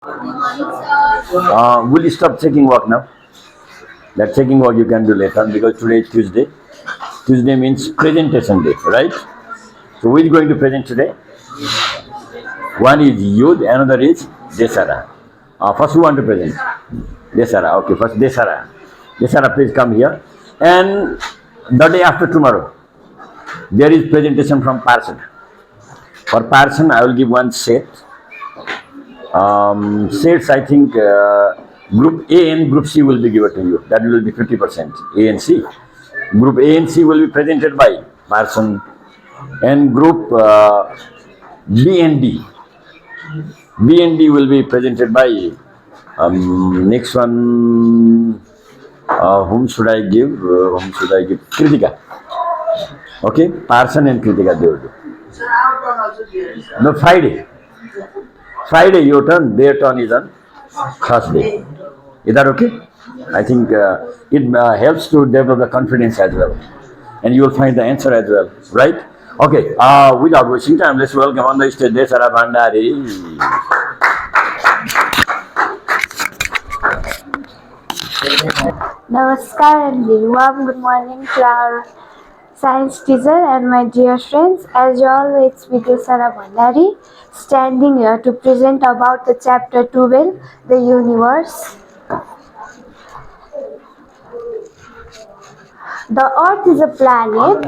Will you stop checking work now? That checking work you can do later because today is Tuesday. Tuesday means presentation day, right? So who is going to present today? One is youth, another is Deshara. First who want to present? Deshara. Okay, first Deshara. Deshara, please come here. And the day after tomorrow, there is presentation from person. For person, I will give one set. Sets, I think group A and group C will be given to you. That will be 50%. A and C. Group A and C will be presented by person, and group B and D. B and D will be presented by next one. Whom should I give? Whom should I give? Kritika. Okay, Parson and Kritika they will do. No, Friday. Friday your turn, their turn is on Thursday. Is that okay? I think it helps to develop the confidence as well. And you will find the answer as well, right? Okay, without wasting time, let's welcome on the stage Deshara Bhandari. Namaskar and very warm good morning to our science teacher and my dear friends. As usual, it's me Deshara Bhandari standing here to present about the chapter 12, the universe. The Earth is a planet.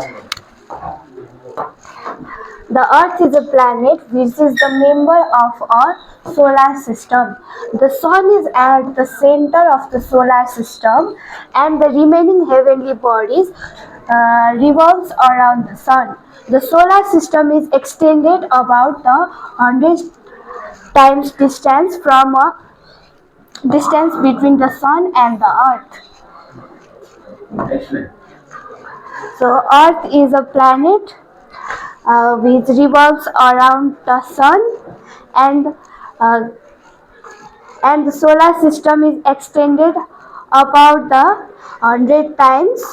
The Earth is a planet which is the member of our solar system. The Sun is at the center of the solar system, and the remaining heavenly bodies revolves around the Sun. The solar system is extended about the 100 times distance from a distance between the Sun and the Earth. So Earth is a planet which revolves around the Sun, and the solar system is extended about the 100 times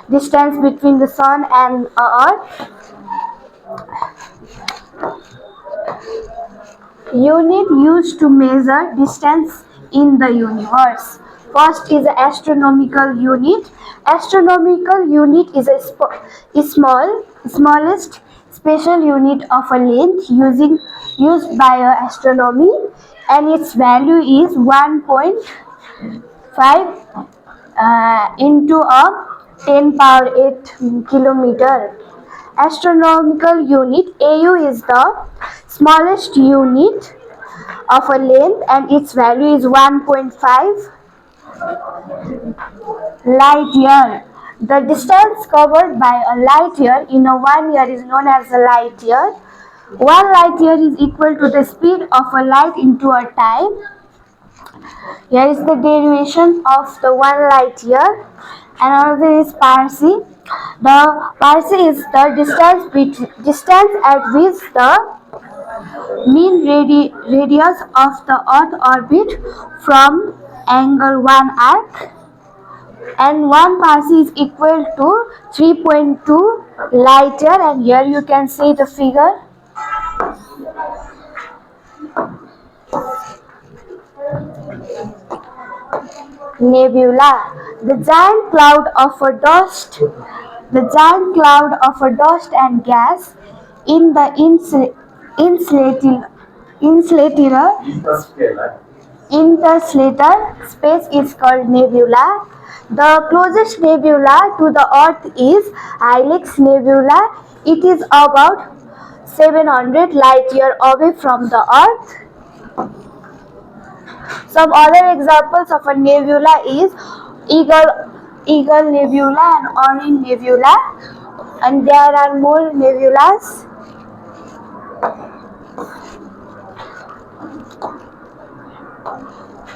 distance between the Sun and Earth. Unit used to measure distance in the universe. First is the astronomical unit. Astronomical unit is a smallest special unit of a length used by astronomy, and its value is 1.5 into a 10 power 8 kilometer. Astronomical unit AU is the smallest unit of a length, and its value is 1.5 light year. The distance covered by a light year in a 1 year is known as a light year. 1 light year is equal to the speed of a light into a time. Here is the derivation of the 1 light year. Another is parsi. The parsi is the distance at which the mean radius of the Earth orbit from angle 1 arc, and 1 parsi is equal to 3.2 light year, and here you can see the figure. Nebula, the giant cloud of a dust and gas in the interstellar space is called nebula. The closest nebula to the Earth is Ilex Nebula. It is about 700 light years away from the Earth. Some other examples of a nebula is Eagle Nebula and Orion Nebula, and there are more nebulas.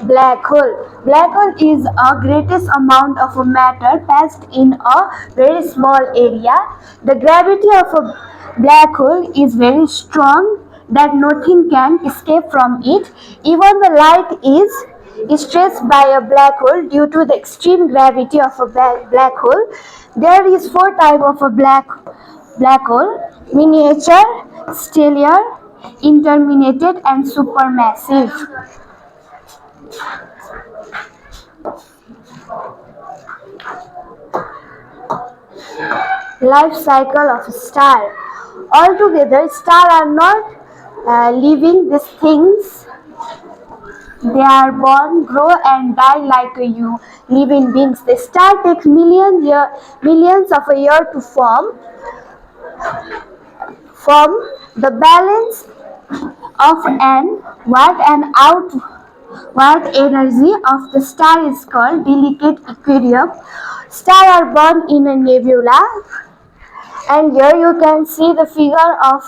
Black hole. Black hole is a greatest amount of matter packed in a very small area. The gravity of a black hole is very strong that nothing can escape from it. Even the light is stretched by a black hole due to the extreme gravity of a black hole. There is 4 types of a black hole: miniature, stellar, intermediate, and supermassive. Life cycle of a star. Altogether, stars are not living these things. They are born, grow, and die like you living beings. The star takes millions of a year to form. The balance of an word and outward energy of the star is called delicate equilibrium. Stars are born in a nebula, and here you can see the figure of.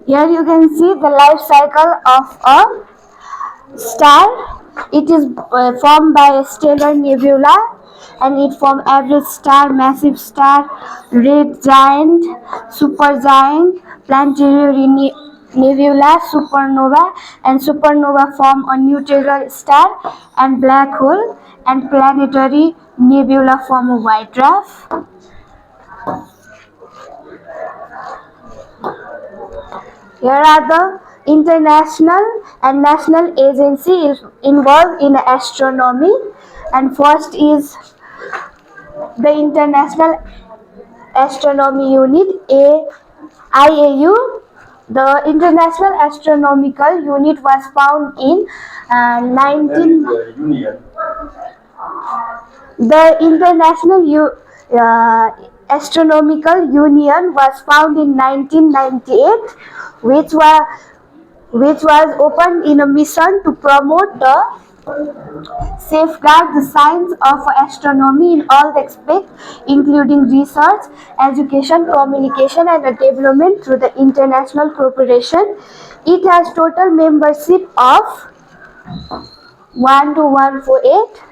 Here you can see the life cycle of a star. It is formed by a stellar nebula, and it forms average star, massive star, red giant, supergiant, planetary nebula, supernova, and supernova form a neutral star, and black hole and planetary nebula form a white dwarf. Here are the international and national agencies involved in astronomy, and first is the International Astronomy Unit, IAU. The International Astronomical Unit was found in 19. The International Astronomical Union was found in 1998, which was opened in a mission to promote the safeguard the science of astronomy in all aspects, including research, education, communication, and development through the international cooperation. It has total membership of 12148.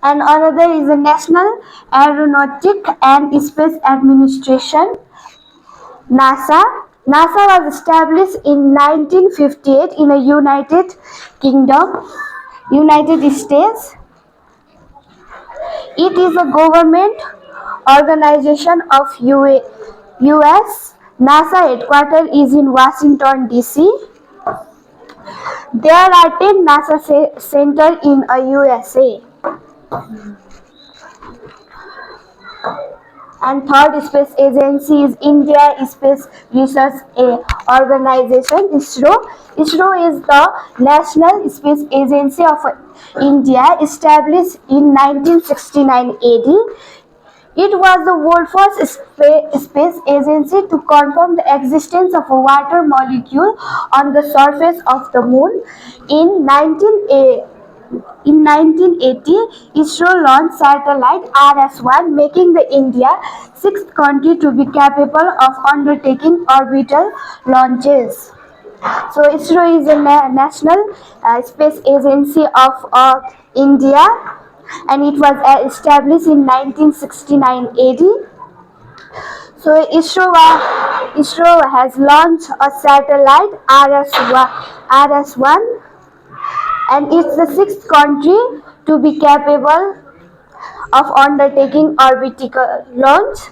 And another is the National Aeronautic and Space Administration, NASA. NASA was established in 1958 in the United Kingdom, United States. It is a government organization of US. NASA headquarters is in Washington, D.C. There are 10 NASA centers in USA. And third space agency is India Space Research Organization, ISRO. ISRO is the National Space Agency of India, established in 1969 AD. It was the world's first space agency to confirm the existence of a water molecule on the surface of the moon. In 1980, ISRO launched satellite RS-1, making the India sixth country to be capable of undertaking orbital launches. So ISRO is a national space agency of India, and it was established in 1969 AD. So ISRO has launched a satellite RS-1, and it's the sixth country to be capable of undertaking orbital launch.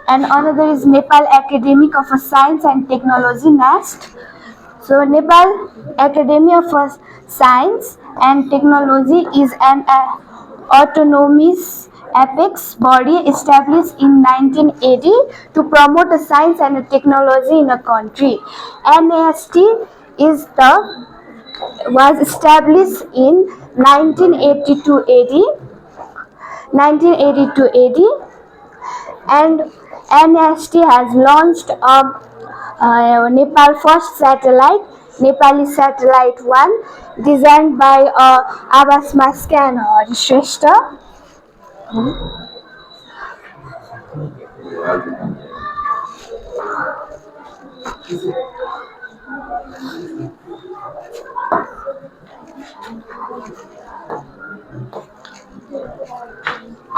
And another is Nepal Academy of Science and Technology, NAST. So Nepal Academy of Science and Technology is an autonomous apex body established in 1980 to promote science and technology in a country. NAST was established in 1982 AD, and NAST has launched Nepal first satellite, Nepali Satellite 1, designed by Abbas Maskan Shrestha.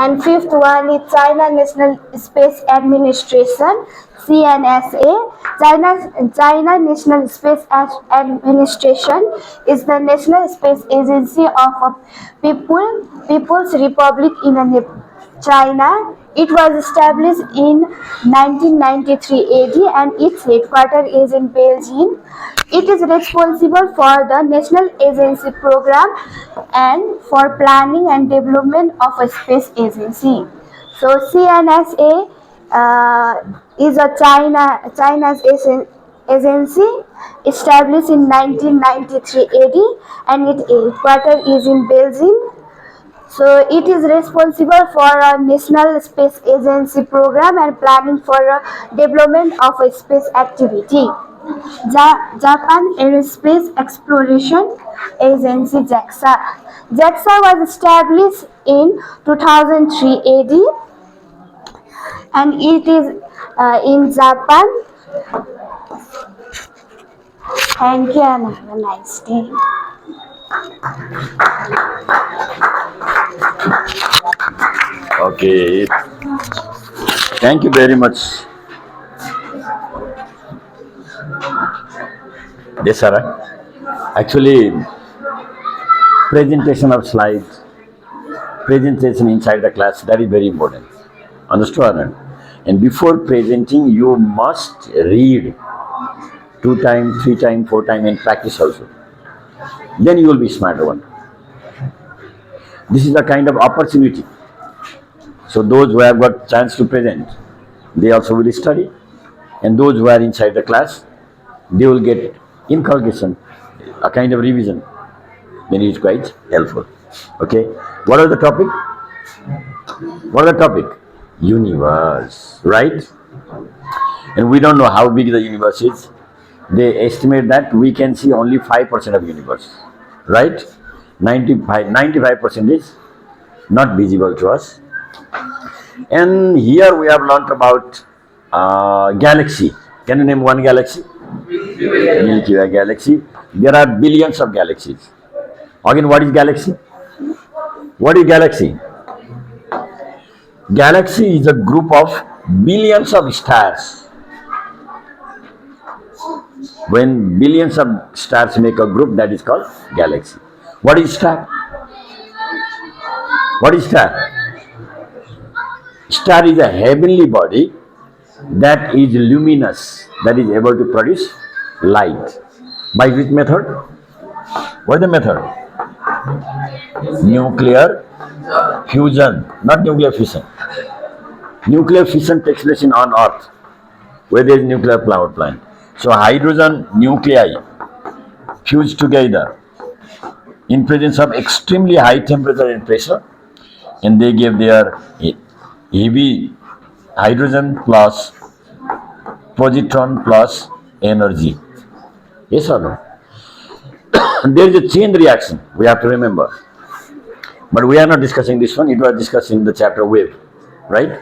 And fifth one is China National Space Administration, CNSA. China National Space Administration is the national space agency of People's Republic in China. It was established in 1993 AD and its headquarters is in Belgium. It is responsible for the National Agency Program and for planning and development of a space agency. So CNSA is a China's agency established in 1993 AD and its headquarters is in Belgium. So it is responsible for a national space agency program and planning for a development of a space activity. Japan Aerospace Exploration Agency JAXA. JAXA was established in 2003 AD and it is in Japan. Thank you and have a nice day. Okay. Thank you very much, Deshara. Actually, presentation of slides, presentation inside the class, that is very important. Understood or not? And before presenting, you must read 2 times, 3 times, 4 times and practice also. Then you will be smarter one. This is a kind of opportunity. So those who have got chance to present, they also will study. And those who are inside the class, they will get inculcation, a kind of revision. Then it is quite helpful. Okay. What are the topic? What are the topic? Universe, right? And we don't know how big the universe is. They estimate that we can see only 5% of universe, right? 95% is not visible to us. And here we have learnt about galaxy. Can you name one galaxy? Milky Way galaxy. There are billions of galaxies. Again, what is galaxy? What is galaxy? Galaxy is a group of billions of stars. When billions of stars make a group, that is called galaxy. What is star? What is star? Star is a heavenly body that is luminous, that is able to produce light. By which method? What is the method? Nuclear fusion, not nuclear fission. Nuclear fission takes place on Earth, where there is nuclear power plant. So hydrogen nuclei fuse together in presence of extremely high temperature and pressure, and they give their heavy hydrogen plus positron plus energy. Yes or no? There is a chain reaction, we have to remember. But we are not discussing this one, it was discussed in the chapter wave, right?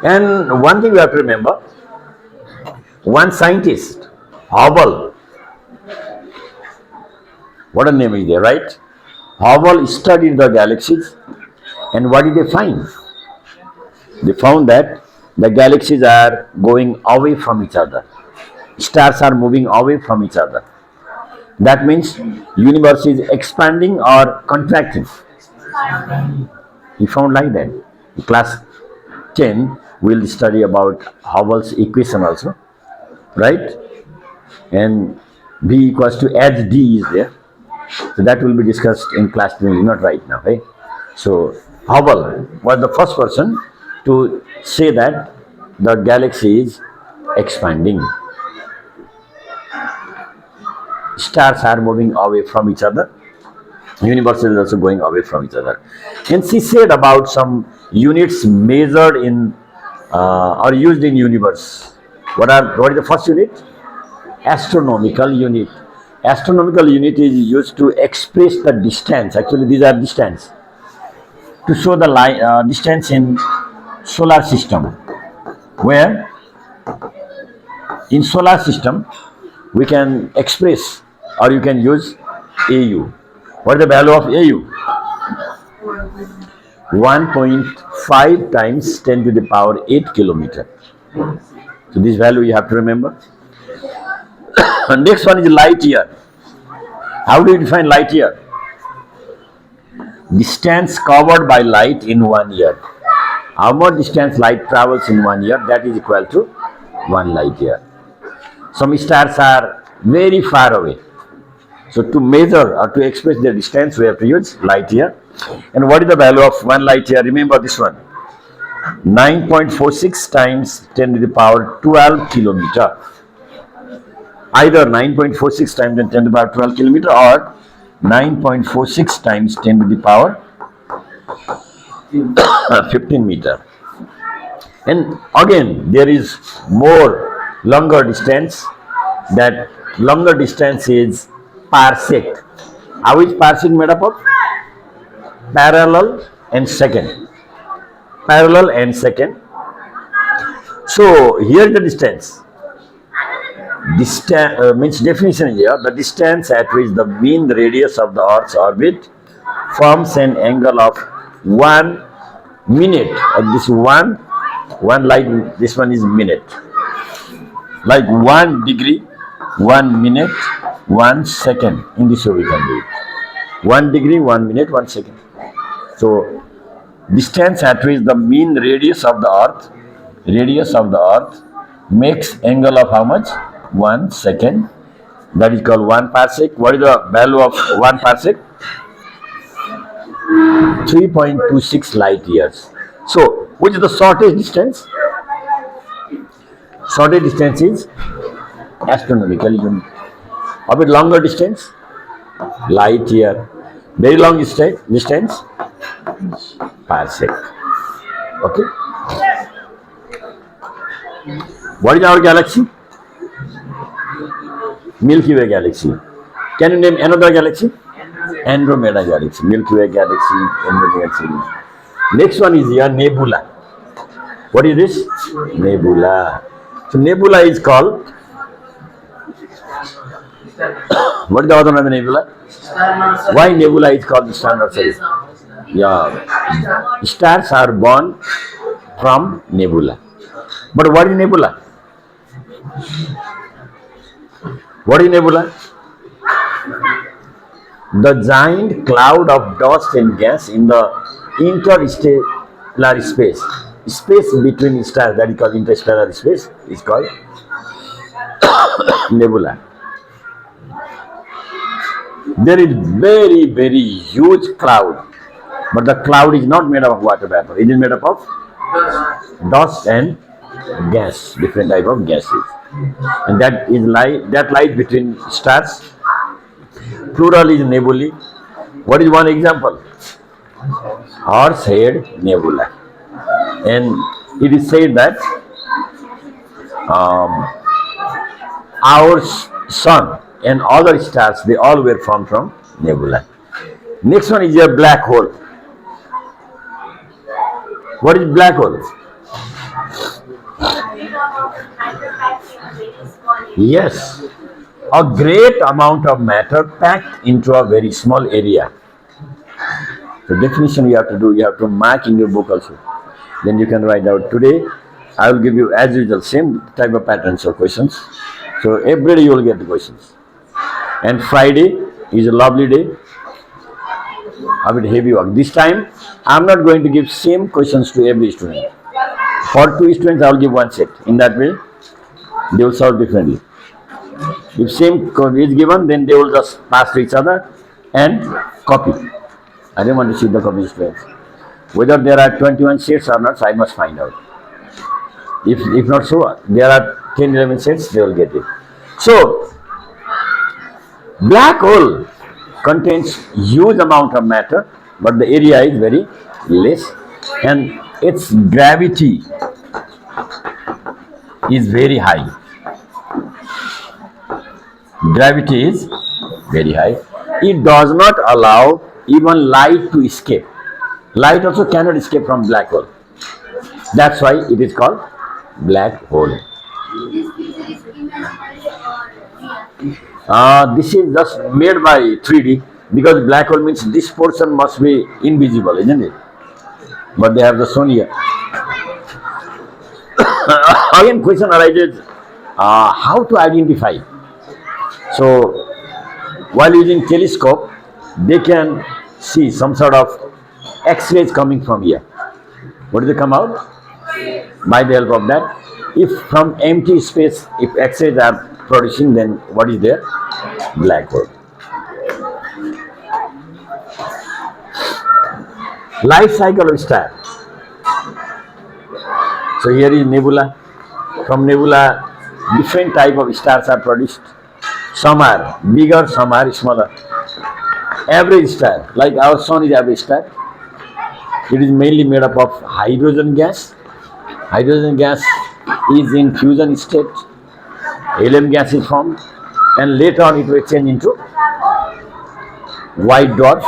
And one thing we have to remember, one scientist, Hubble, what a name is there, right? Hubble studied the galaxies, and what did they find? They found that the galaxies are going away from each other. Stars are moving away from each other. That means universe is expanding or contracting. He found like that. In class 10, we'll study about Hubble's equation also, right? And V equals to as D is there. So that will be discussed in class 10, not right now. Right? So Hubble was the first person to say that the galaxy is expanding. Stars are moving away from each other. Universe is also going away from each other. And she said about some units measured in or used in universe. What is the first unit? Astronomical unit. Astronomical unit is used to express the distance. Actually, these are distance. To show the distance in solar system. Where in solar system we can express or you can use AU. What is the value of AU? 1.5 times 10 to the power 8 kilometer. So this value you have to remember. Next one is light year. How do you define light year? Distance covered by light in 1 year. How much distance light travels in 1 year? That is equal to 1 light year. Some stars are very far away. So to measure or to express their distance, we have to use light year. And what is the value of 1 light year? Remember this one. 9.46 times 10 to the power 12 kilometer. Either 9.46 times 10 to the power 12 kilometer or 9.46 times 10 to the power 15 meter. And again, there is more longer distance. That longer distance is parsec. How is parsec made up of? Parallel and second. Parallel and second. So here the distance. Distance means definition here. The distance at which the mean radius of the Earth's orbit forms an angle of 1 minute. This one like this one is minute. Like 1 degree, 1 minute, 1 second. In this way we can do it. 1 degree, 1 minute, 1 second. So distance at which the mean radius of the Earth makes angle of how much? 1 second. That is called 1 parsec. What is the value of 1 parsec? 3.26 light years. So which is the shortest distance? Shortest distance is astronomical. A bit longer distance? Light year. Very long distance? Parsec. Okay. What is our galaxy? Milky Way galaxy. Can you name another galaxy? Andromeda galaxy. Milky Way galaxy, Andromeda galaxy. Next one is here, nebula. What is this? Nebula. So nebula is called. What is the other name of nebula? Why nebula is called the star nursery? Yeah, stars are born from nebula. But what is nebula? What is nebula? The giant cloud of dust and gas in the interstellar space. Space between stars, that is called interstellar space, is called nebula. There is very, very huge cloud, but the cloud is not made up of water vapor. It is made up of dust and gas, different type of gases, and that lies between stars. Plural is nebulae. What is one example? Horsehead Nebula, and it is said that our sun and other stars, they all were formed from nebula. Next one is a black hole. What is black hole? Yes, a great amount of matter packed into a very small area. The definition you have to do, you have to mark in your book also. Then you can write out. Today, I will give you as usual same type of patterns of questions. So every day you will get the questions. And Friday is a lovely day. A bit heavy work. This time, I am not going to give same questions to every student. For 2 students, I will give 1 set. In that way, they will solve differently. If same code is given, then they will just pass to each other and copy. I don't want to see the copy students. Whether there are 21 sets or not, I must find out. If not so, there are 10, 11 sets, they will get it. So, black hole contains huge amount of matter, but the area is very less, and its gravity is very high. Gravity is very high. It does not allow even light to escape. Light also cannot escape from black hole. That's why it is called black hole. This is just made by 3D, because black hole means this portion must be invisible, isn't it? But they have the shown here. Again, question arises, how to identify? So, while using telescope, they can see some sort of X-rays coming from here. What do they come out? By the help of that. If from empty space, if X-rays are producing, then what is there? Black hole. Life cycle of star. So here is nebula. From nebula, different type of stars are produced. Some are bigger, some are smaller. Average star, like our sun is average star. It is mainly made up of hydrogen gas. Hydrogen gas is in fusion state. Helium gas is formed, and later on it will change into white dwarf,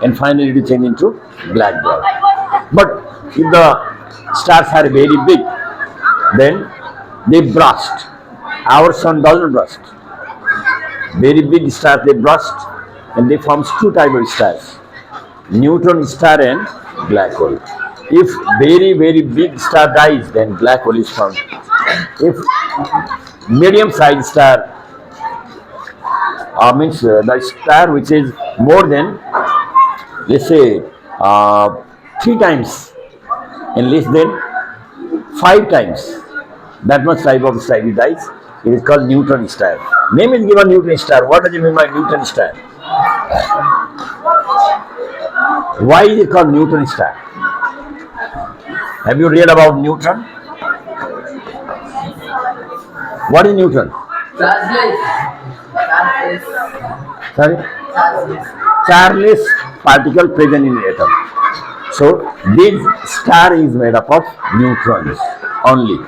and finally it will change into black dwarf. But if the stars are very big, then they burst. Our sun doesn't burst. Very big stars they burst, and they form two types of stars: neutron star and black hole. If very big star dies, then black hole is formed. If medium-sized star means the star which is more than, let's say, 3 times and less than 5 times that much type of star it dies, it is called neutron star. Name is given neutron star. What does it mean by neutron star? Why is it called neutron star? Have you read about neutron? What is neutron? Sorry? Chargeless particle present in atom. So this star is made up of neutrons only.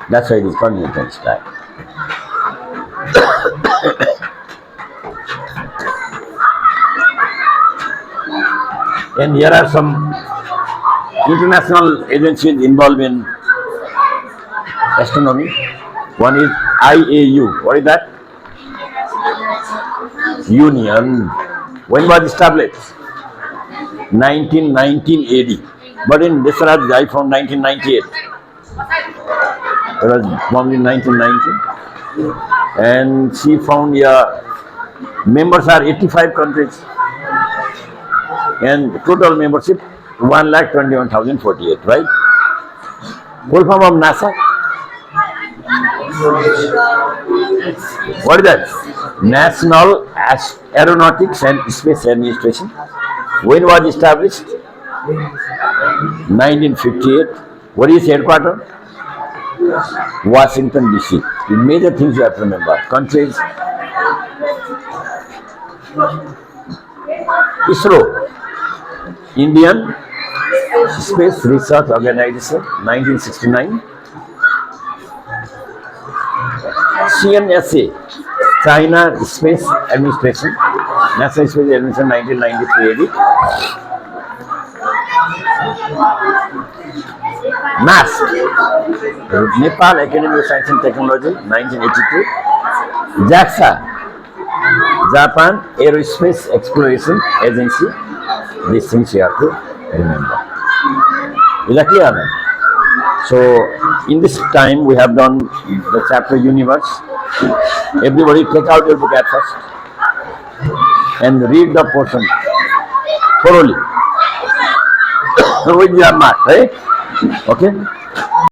That's why it is called neutron star. And here are some international agencies involved in astronomy. One is IAU. What is that? Union. When was established? 1919 AD. But in Deshara died from 1998. It was formed in 1919. And she found members are 85 countries. And total membership 1,21,048, right? Full form of NASA? What is that? National Aeronautics and Space Administration. When was established? 1958. What is headquarters? Washington DC. The major things you have to remember. Countries. ISRO. Indian Space Research Organization, 1969. CNSA, China Space Administration, NASA Space Administration, 1993 AD. NAST, Nepal Academy of Science and Technology, 1982. JAXA, Japan Aerospace Exploration Agency. These things you have to remember. Is that clear? So, in this time we have done the chapter Universe. Everybody take out your book at first and read the portion thoroughly with your mark, right? Okay?